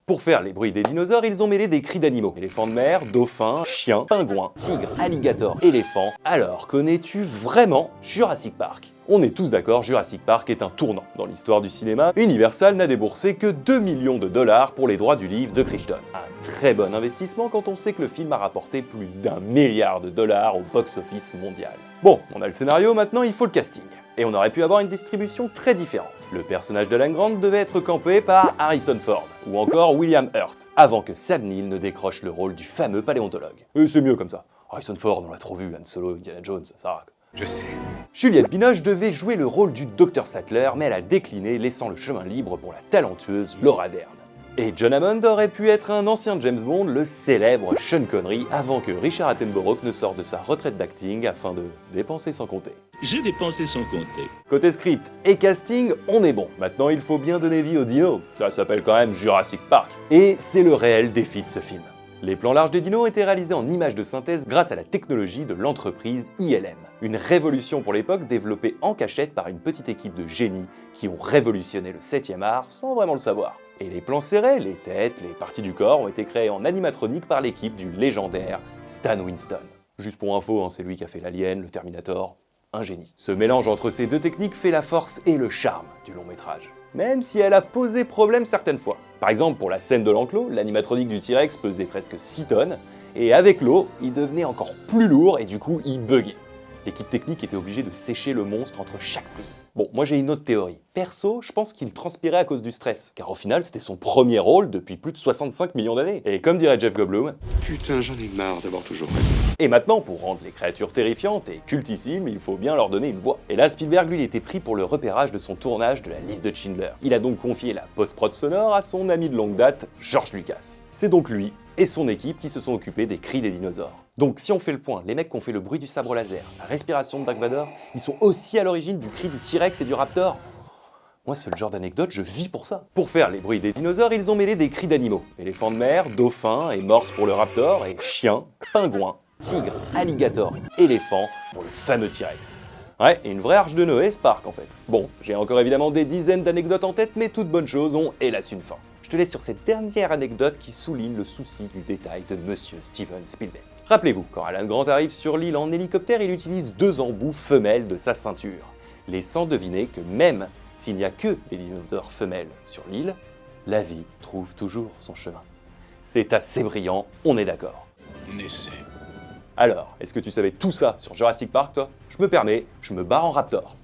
Pour faire les bruits des dinosaures, ils ont mêlé des cris d'animaux. Éléphants de mer, dauphins, chiens, pingouins, tigres, alligators, éléphants. Alors, connais-tu vraiment Jurassic Park ? On est tous d'accord, Jurassic Park est un tournant dans l'histoire du cinéma. Universal n'a déboursé que 2 millions de dollars pour les droits du livre de Crichton. Un très bon investissement quand on sait que le film a rapporté plus d'1 milliard de dollars au box-office mondial. Bon, on a le scénario, maintenant il faut le casting. Et on aurait pu avoir une distribution très différente. Le personnage d'Alan Grant devait être campé par Harrison Ford, ou encore William Hurt, avant que Sam Neill ne décroche le rôle du fameux paléontologue. Et c'est mieux comme ça. Harrison Ford, on l'a trop vu, Han Solo, Indiana Jones, ça va. Je sais. Juliette Binoche devait jouer le rôle du Dr Sattler, mais elle a décliné, laissant le chemin libre pour la talentueuse Laura Dern. Et John Hammond aurait pu être un ancien James Bond, le célèbre Sean Connery, avant que Richard Attenborough ne sorte de sa retraite d'acting afin de dépenser sans compter. J'ai dépensé sans compter. Côté script et casting, on est bon. Maintenant, il faut bien donner vie aux dinos. Ça s'appelle quand même Jurassic Park. Et c'est le réel défi de ce film. Les plans larges des dinos étaient réalisés en images de synthèse grâce à la technologie de l'entreprise ILM. Une révolution pour l'époque développée en cachette par une petite équipe de génies qui ont révolutionné le 7e art sans vraiment le savoir. Et les plans serrés, les têtes, les parties du corps ont été créés en animatronique par l'équipe du légendaire Stan Winston. Juste pour info, c'est lui qui a fait l'Alien, le Terminator, un génie. Ce mélange entre ces deux techniques fait la force et le charme du long métrage. Même si elle a posé problème certaines fois. Par exemple, pour la scène de l'enclos, l'animatronique du T-Rex pesait presque 6 tonnes, et avec l'eau, il devenait encore plus lourd et du coup, il buguait. L'équipe technique était obligée de sécher le monstre entre chaque prise. Bon, moi j'ai une autre théorie. Perso, je pense qu'il transpirait à cause du stress, car au final, c'était son premier rôle depuis plus de 65 millions d'années. Et comme dirait Jeff Goldblum, putain, j'en ai marre d'avoir toujours raison. et maintenant, pour rendre les créatures terrifiantes et cultissimes, il faut bien leur donner une voix. Et là, Spielberg, lui, il était pris pour le repérage de son tournage de la liste de Schindler. Il a donc confié la post-prod sonore à son ami de longue date, George Lucas. C'est donc lui et son équipe qui se sont occupés des cris des dinosaures. Donc si on fait le point, les mecs qui ont fait le bruit du sabre laser, la respiration de Dark Vador, ils sont aussi à l'origine du cri du T-Rex et du Raptor. Moi, c'est le genre d'anecdote, je vis pour ça. Pour faire les bruits des dinosaures, ils ont mêlé des cris d'animaux. Éléphants de mer, dauphins et morses pour le Raptor, et chiens, pingouins, tigres, alligators et éléphants pour le fameux T-Rex. Ouais, et une vraie arche de Noé, ce parc en fait. Bon, j'ai encore évidemment des dizaines d'anecdotes en tête, mais toutes bonnes choses ont, hélas, une fin. Je te laisse sur cette dernière anecdote qui souligne le souci du détail de Monsieur Steven Spielberg. Rappelez-vous, quand Alan Grant arrive sur l'île en hélicoptère, il utilise 2 embouts femelles de sa ceinture, laissant deviner que même s'il n'y a que des dinosaures femelles sur l'île, la vie trouve toujours son chemin. C'est assez brillant, on est d'accord. On essaie. Alors, est-ce que tu savais tout ça sur Jurassic Park, toi ? Je me permets, je me barre en Raptor.